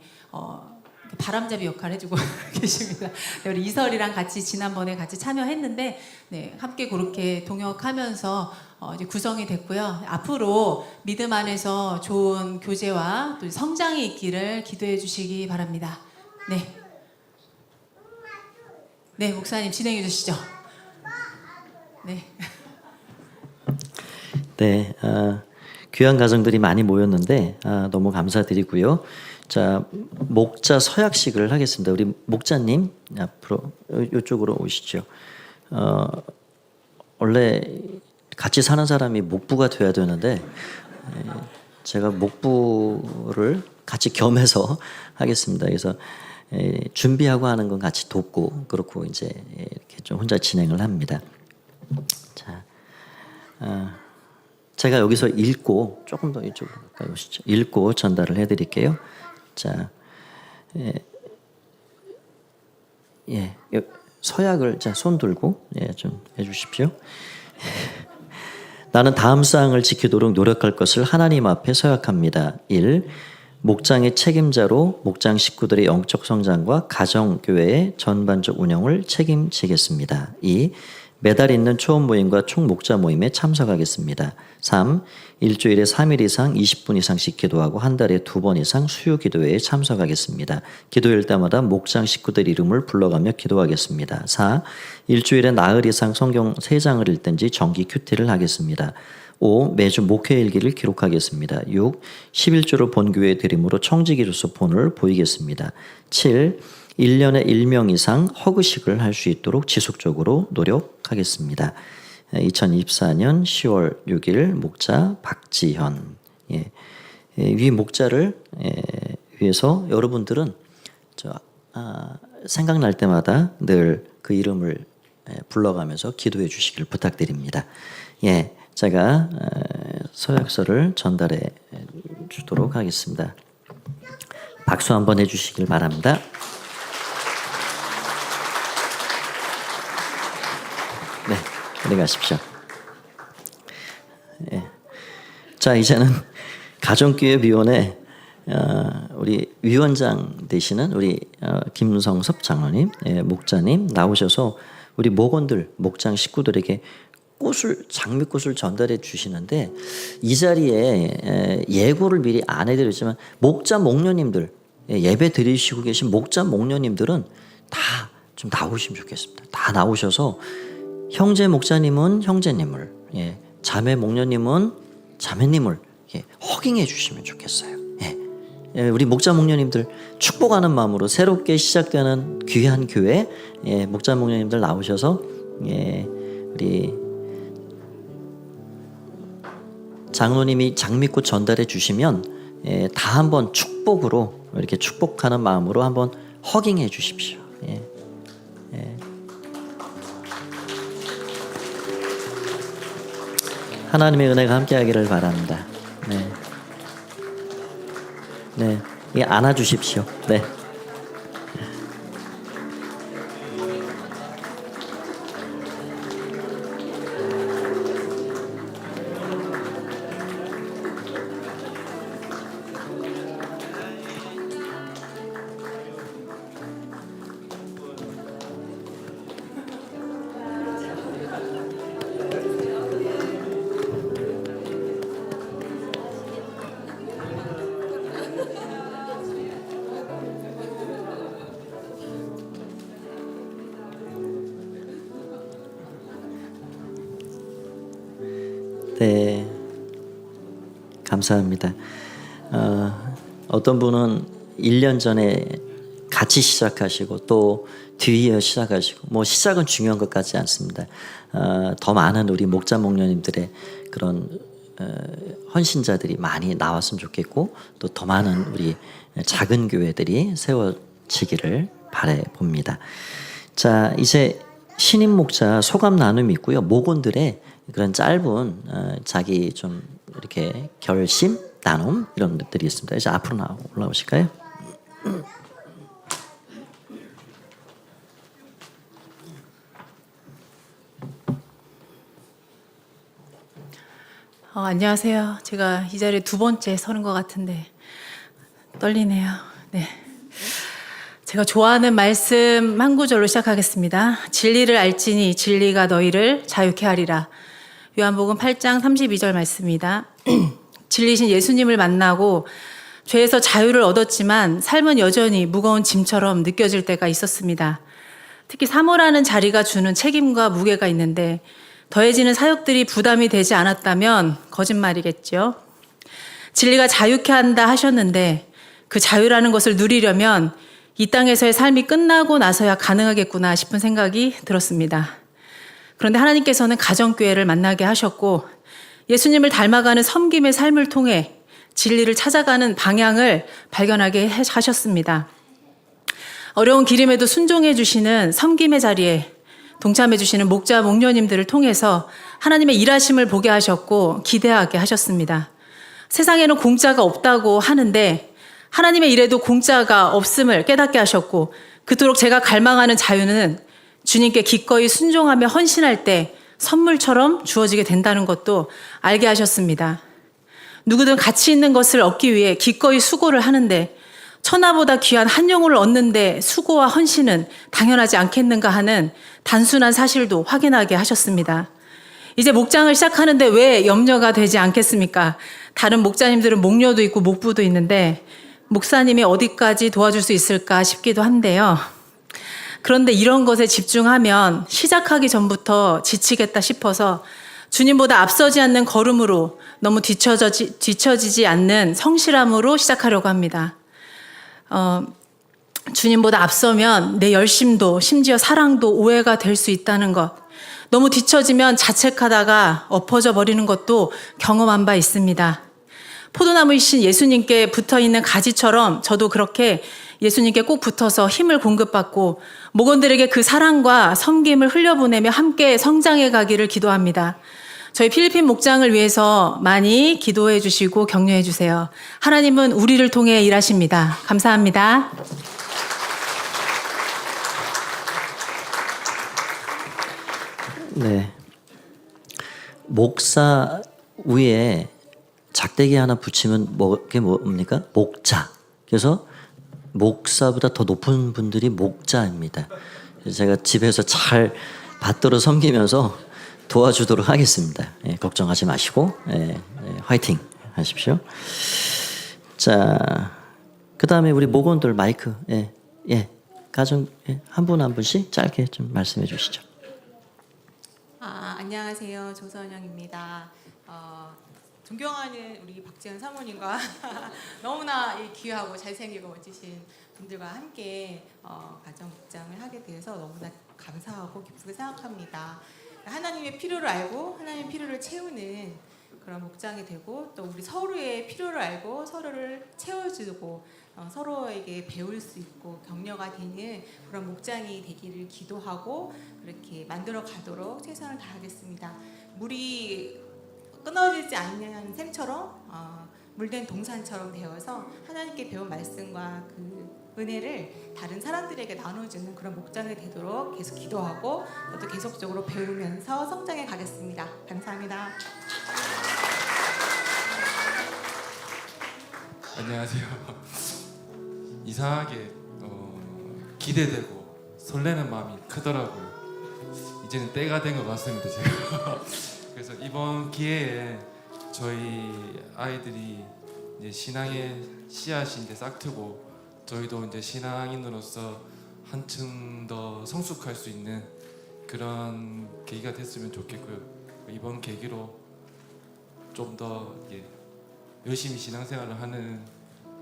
바람잡이 역할을 해주고 계십니다. 네, 우리 이설이랑 같이 지난번에 같이 참여했는데 네, 함께 그렇게 동역하면서 이제 구성이 됐고요. 앞으로 믿음 안에서 좋은 교제와 또 성장이 있기를 기도해 주시기 바랍니다. 네. 네, 목사님 진행해 주시죠. 네. 네, 귀한 가정들이 많이 모였는데 너무 감사드리고요. 자, 목자 서약식을 하겠습니다. 우리 목자님 앞으로 이쪽으로 오시죠. 원래 같이 사는 사람이 목부가 돼야 되는데 제가 목부를 같이 겸해서 하겠습니다. 그래서 준비하고 하는 건 같이 돕고 그렇고 이제 이렇게 좀 혼자 진행을 합니다. 자, 제가 여기서 읽고 조금 더 이쪽으로 가까이 오시죠. 읽고 전달을 해드릴게요. 자, 서약을 손 들고 좀 해주십시오. 나는 다음 사항을 지키도록 노력할 것을 하나님 앞에 서약합니다. 1. 목장의 책임자로 목장 식구들의 영적 성장과 가정교회의 전반적 운영을 책임지겠습니다. 2. 매달 있는 초원 모임과 총목자 모임에 참석하겠습니다. 3. 일주일에 3일 이상 20분 이상씩 기도하고 한 달에 2번 이상 수요 기도회에 참석하겠습니다. 기도일 때마다 목장 식구들 이름을 불러가며 기도하겠습니다. 4. 일주일에 나흘 이상 성경 3장을 읽든지 정기 큐티를 하겠습니다. 5. 매주 목회 일기를 기록하겠습니다. 6. 11조로 본교회 드림으로 청지기로서 본을 보이겠습니다. 7. 1년에 1명 이상 허그식을 할 수 있도록 지속적으로 노력하겠습니다. 2024년 10월 6일 목자 박지현. 위 목자를 위해서 여러분들은 생각날 때마다 늘 그 이름을 불러가면서 기도해 주시길 부탁드립니다. 제가 서약서를 전달해 주도록 하겠습니다. 박수 한번 해주시길 바랍니다. 네, 들어가십시오. 자, 이제는 가정교회위원회 우리 위원장 되시는 우리 김성섭 장로님, 목자님 나오셔서 우리 목원들, 목장 식구들에게 장미꽃을 전달해 주시는데 이 자리에 예고를 미리 안 해드렸지만 목자 목녀님들 예배 드리시고 계신 목자 목녀님들은 다 좀 나오시면 좋겠습니다. 다 나오셔서 형제 목자님은 형제님을, 자매 목녀님은 자매님을 허깅해 주시면 좋겠어요. 우리 목자 목녀님들 축복하는 마음으로 새롭게 시작되는 귀한 교회, 목자 목녀님들 나오셔서 우리 장로님이 장미꽃 전달해 주시면 다 한번 축복으로 이렇게 축복하는 마음으로 한번 허깅해 주십시오. 하나님의 은혜가 함께하기를 바랍니다. 네, 안아주십시오. 네. 네, 감사합니다. 어떤 분은 1년 전에 같이 시작하시고 또 뒤이어 시작하시고 뭐 시작은 중요한 것 같지 않습니다. 더 많은 우리 목자 목녀님들의 그런 헌신자들이 많이 나왔으면 좋겠고 또 더 많은 우리 작은 교회들이 세워지기를 바래 봅니다. 자, 이제 신임 목자 소감 나눔이 있고요. 목원들의 그런 짧은 자기 좀 이렇게 결심 나눔 이런 것들이 있습니다. 이제 앞으로 올라오실까요? 안녕하세요. 제가 이 자리에 두 번째 서는 것 같은데 떨리네요. 네. 제가 좋아하는 말씀 한 구절로 시작하겠습니다. 진리를 알지니 진리가 너희를 자유케 하리라. 요한복음 8장 32절 말씀입니다. 진리신 예수님을 만나고 죄에서 자유를 얻었지만 삶은 여전히 무거운 짐처럼 느껴질 때가 있었습니다. 특히 사모라는 자리가 주는 책임과 무게가 있는데 더해지는 사역들이 부담이 되지 않았다면 거짓말이겠죠. 진리가 자유케 한다 하셨는데 그 자유라는 것을 누리려면 이 땅에서의 삶이 끝나고 나서야 가능하겠구나 싶은 생각이 들었습니다. 그런데 하나님께서는 가정교회를 만나게 하셨고 예수님을 닮아가는 섬김의 삶을 통해 진리를 찾아가는 방향을 발견하게 하셨습니다. 어려운 길임에도 순종해 주시는 섬김의 자리에 동참해 주시는 목자 목녀님들을 통해서 하나님의 일하심을 보게 하셨고 기대하게 하셨습니다. 세상에는 공짜가 없다고 하는데 하나님의 일에도 공짜가 없음을 깨닫게 하셨고 그토록 제가 갈망하는 자유는 주님께 기꺼이 순종하며 헌신할 때 선물처럼 주어지게 된다는 것도 알게 하셨습니다. 누구든 가치 있는 것을 얻기 위해 기꺼이 수고를 하는데 천하보다 귀한 한 영혼을 얻는데 수고와 헌신은 당연하지 않겠는가 하는 단순한 사실도 확인하게 하셨습니다. 이제 목장을 시작하는데 왜 염려가 되지 않겠습니까? 다른 목자님들은 목녀도 있고 목부도 있는데 목사님이 어디까지 도와줄 수 있을까 싶기도 한데요. 그런데 이런 것에 집중하면 시작하기 전부터 지치겠다 싶어서 주님보다 앞서지 않는 걸음으로 너무 뒤처지지 않는 성실함으로 시작하려고 합니다. 주님보다 앞서면 내 열심도 심지어 사랑도 오해가 될 수 있다는 것. 너무 뒤처지면 자책하다가 엎어져 버리는 것도 경험한 바 있습니다. 포도나무이신 예수님께 붙어있는 가지처럼 저도 그렇게 예수님께 꼭 붙어서 힘을 공급받고 목원들에게 그 사랑과 섬김을 흘려보내며 함께 성장해 가기를 기도합니다. 저희 필리핀 목장을 위해서 많이 기도해 주시고 격려해 주세요. 하나님은 우리를 통해 일하십니다. 감사합니다. 네. 목사 위에 작대기 하나 붙이면 그게 뭡니까? 목자. 그래서 목사보다 더 높은 분들이 목자입니다. 제가 집에서 잘 받들어 섬기면서 도와주도록 하겠습니다. 예, 걱정하지 마시고 화이팅 하십시오. 자, 그 다음에 우리 목원들 마이크 가정 한 분 한 분씩 짧게 좀 말씀해 주시죠. 안녕하세요. 조선영입니다. 존경하는 우리 박지현 사모님과 너무나 귀하고 잘생기고 멋지신 분들과 함께 가정 목장을 하게 되어서 너무나 감사하고 기쁘게 생각합니다. 하나님의 필요를 알고 하나님의 필요를 채우는 그런 목장이 되고 또 우리 서로의 필요를 알고 서로를 채워주고 서로에게 배울 수 있고 격려가 되는 그런 목장이 되기를 기도하고 그렇게 만들어 가도록 최선을 다하겠습니다. 물이 끊어지지 않는 샘처럼 물된 동산처럼 되어서 하나님께 배운 말씀과 그 은혜를 다른 사람들에게 나눠주는 그런 목장이 되도록 계속 기도하고 또 계속적으로 배우면서 성장해 가겠습니다. 감사합니다. 안녕하세요. 이상하게 기대되고 설레는 마음이 크더라고요. 이제는 때가 된 것 같습니다. 제가 그래서 이번 기회에 저희 아이들이 이제 신앙의 씨앗이 이제 싹트고 저희도 이제 신앙인으로서 한층 더 성숙할 수 있는 그런 계기가 됐으면 좋겠고요. 이번 계기로 좀 더 열심히 신앙생활을 하는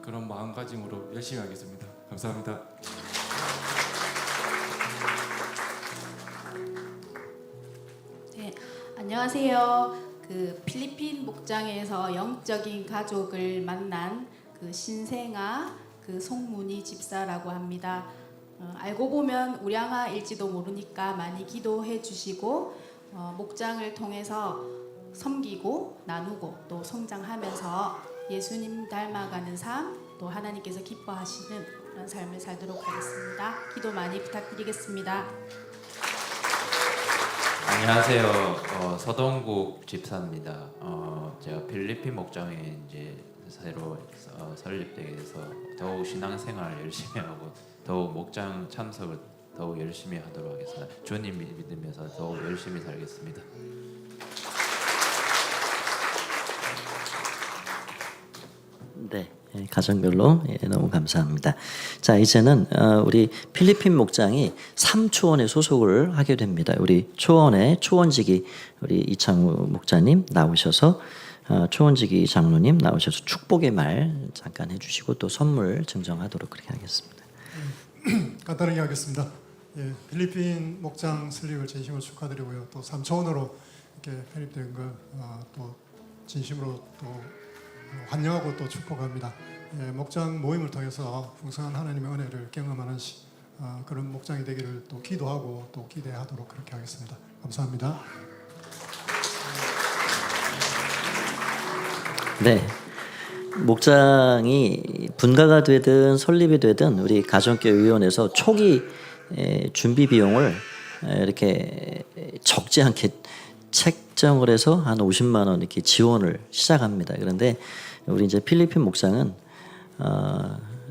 그런 마음가짐으로 열심히 하겠습니다. 감사합니다. 안녕하세요. 그 필리핀 목장에서 영적인 가족을 만난 그 신생아 그 송문희 집사라고 합니다. 알고 보면 우량아일지도 모르니까 많이 기도해 주시고 목장을 통해서 섬기고 나누고 또 성장하면서 예수님 닮아가는 삶, 또 하나님께서 기뻐하시는 그런 삶을 살도록 하겠습니다. 기도 많이 부탁드리겠습니다. 안녕하세요. 서동국 집사입니다. 제가 필리핀 목장에 이제 새로 설립되게 돼서 더욱 신앙생활 열심히 하고 더욱 목장 참석을 더욱 열심히 하도록 하겠습니다. 주님 믿으면서 더욱 열심히 살겠습니다. 네, 가정별로 너무 감사합니다. 자, 이제는 우리 필리핀 목장이 3초원에 소속을 하게 됩니다. 우리 초원의 초원지기 우리 이창우 목자님 나오셔서 초원지기 장로님 나오셔서 축복의 말 잠깐 해주시고 또 선물 증정하도록 그렇게 하겠습니다. 간단하게 하겠습니다. 예, 필리핀 목장 설립을 진심으로 축하드리고요. 또 3차원으로 이렇게 편입된 걸 또 진심으로 또 환영하고 또 축복합니다. 예, 목장 모임을 통해서 풍성한 하나님의 은혜를 경험하는 그런 목장이 되기를 또 기도하고 또 기대하도록 그렇게 하겠습니다. 감사합니다. 네, 목장이 분가가 되든 설립이 되든 우리 가정교회위원회에서 초기 준비 비용을 이렇게 적지 않게 책정을 해서 한 50만 원 이렇게 지원을 시작합니다. 그런데 우리 이제 필리핀 목장은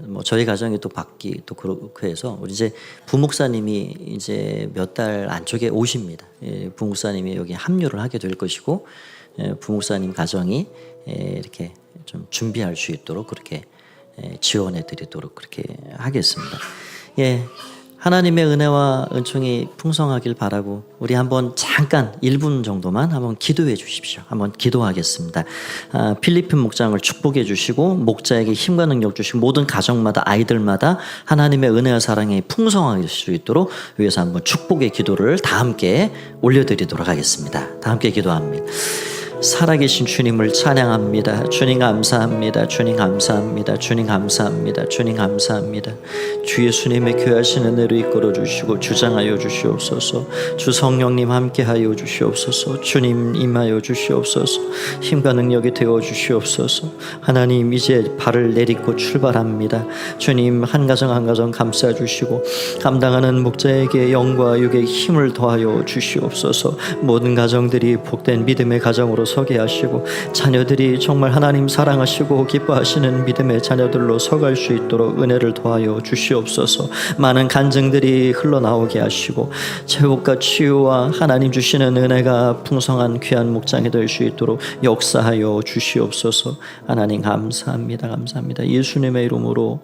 뭐 저희 가정이 또 받기 또 그렇고 해서 우리 이제 부목사님이 이제 몇 달 안쪽에 오십니다. 부목사님이 여기 합류를 하게 될 것이고 부목사님 가정이 이렇게 좀 준비할 수 있도록 그렇게 지원해 드리도록 그렇게 하겠습니다. 예. 하나님의 은혜와 은총이 풍성하길 바라고 우리 한번 잠깐 1분 정도만 한번 기도해 주십시오. 한번 기도하겠습니다. 필리핀 목장을 축복해 주시고 목자에게 힘과 능력 주시고 모든 가정마다 아이들마다 하나님의 은혜와 사랑이 풍성할 수 있도록 위해서 한번 축복의 기도를 다 함께 올려드리도록 하겠습니다. 다 함께 기도합니다. 살아계신 주님을 찬양합니다. 주님 감사합니다. 주님 감사합니다. 주님 감사합니다. 주님 감사합니다. 주 예수님의 귀하신 은혜로 이끌어 주시고 주장하여 주시옵소서. 주 성령님 함께하여 주시옵소서. 주님 임하여 주시옵소서. 힘과 능력이 되어 주시옵소서. 하나님 이제 발을 내딛고 출발합니다. 주님 한 가정 한 가정 감싸 주시고 감당하는 목자에게 영과 육의 힘을 더하여 주시옵소서. 모든 가정들이 복된 믿음의 가정으로 서게 하시고 자녀들이 정말 하나님 사랑하시고 기뻐하시는 믿음의 자녀들로 서갈 수 있도록 은혜를 더하여 주시옵소서. 많은 간증들이 흘러나오게 하시고 회복과 치유와 하나님 주시는 은혜가 풍성한 귀한 목장이 될 수 있도록 역사하여 주시옵소서. 하나님 감사합니다. 감사합니다. 예수님의 이름으로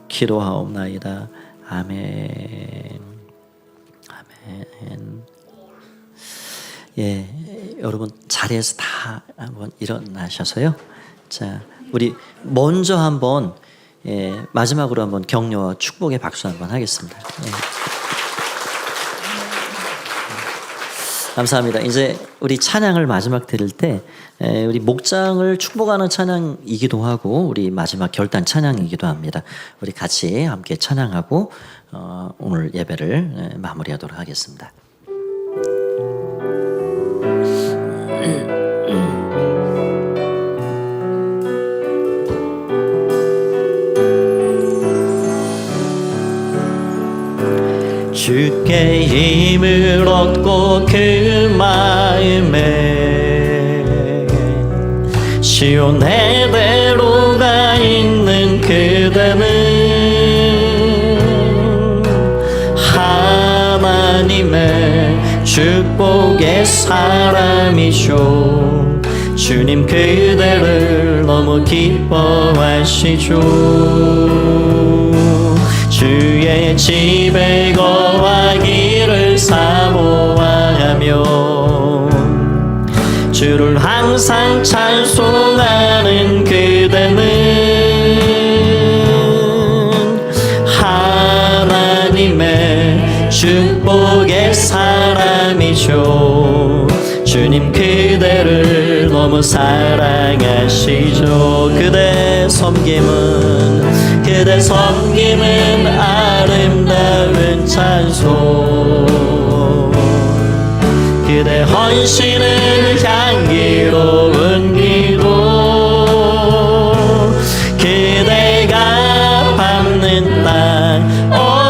기도하옵나이다. 아멘. 아멘. 예, 여러분 자리에서 다 한번 일어나셔서요. 자, 우리 먼저 한번 마지막으로 한번 격려와 축복의 박수 한번 하겠습니다. 예. 감사합니다. 이제 우리 찬양을 마지막 드릴 때 우리 목장을 축복하는 찬양이기도 하고 우리 마지막 결단 찬양이기도 합니다. 우리 같이 함께 찬양하고 오늘 예배를 마무리하도록 하겠습니다. 주께 힘을 얻고 그 마음에 시온의 대로가 있는 그대는 하나님의 축복의 사람이죠. 주님 그대를 너무 기뻐하시죠. 주의 집에 거하기를 사모하며 주를 항상 찬송하는 그대는 하나님의 축복의 사람이죠. 주님 그 너무 사랑하시죠. 그대 섬김은 아름다운 찬송, 그대 헌신은 향기로운 기도, 그대가 밟는 땅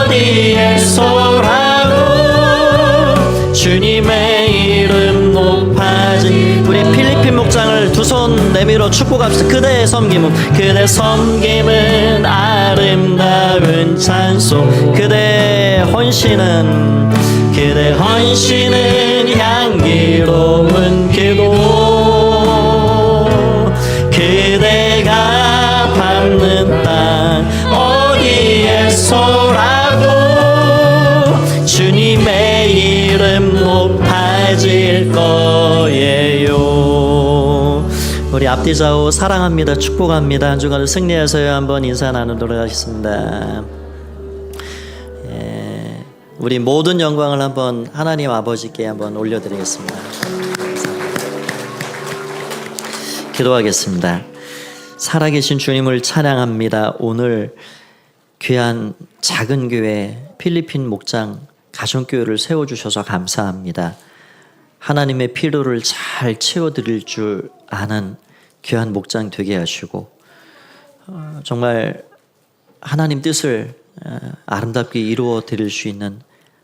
어디에서라도 주님의 이름 높아지. 우리 필리핀 목장을 두 손 내밀어 축복합시다. 그대 섬김은 아름다운 찬송, 그대 헌신은 향기로운 기도, 그대가 밟는 땅 어디에서라도 주님의 이름 높아질 거예요. 우리 앞뒤 좌우 사랑합니다, 축복합니다. 한 주간을 승리하세요. 한번 인사 나누도록 하겠습니다. 우리 모든 영광을 한번 하나님 아버지께 한번 올려드리겠습니다. 기도하겠습니다. 살아계신 주님을 찬양합니다. 오늘 귀한 작은 교회 필리핀 목장 가정교회를 세워주셔서 감사합니다. 하나님의 필요를 잘 채워드릴 줄 아는 귀한 목장 되게 하시고, 정말 하나님 뜻을 아름답게 이루어 드릴 수 있는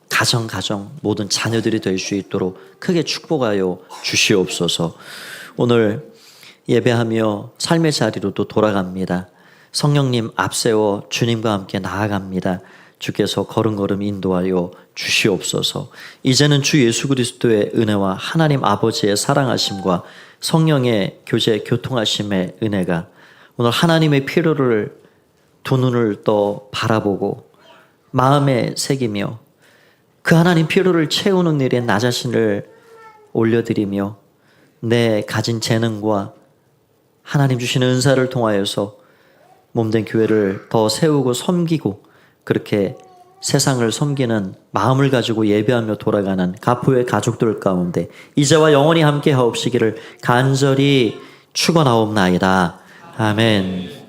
가정 모든 자녀들이 될 수 있도록 크게 축복하여 주시옵소서. 오늘 예배하며 삶의 자리로 또 돌아갑니다. 성령님 앞세워 주님과 함께 나아갑니다. 주께서 걸음걸음 인도하여 주시옵소서. 이제는 주 예수 그리스도의 은혜와 하나님 아버지의 사랑하심과 성령의 교통하심의 은혜가 오늘 하나님의 필요를 두 눈을 떠 바라보고 마음에 새기며 그 하나님 필요를 채우는 일에 나 자신을 올려드리며 내 가진 재능과 하나님 주시는 은사를 통하여서 몸된 교회를 더 세우고 섬기고 그렇게 세상을 섬기는 마음을 가지고 예배하며 돌아가는 가포의 가족들 가운데 이제와 영원히 함께 하옵시기를 간절히 축원하옵나이다. 아멘.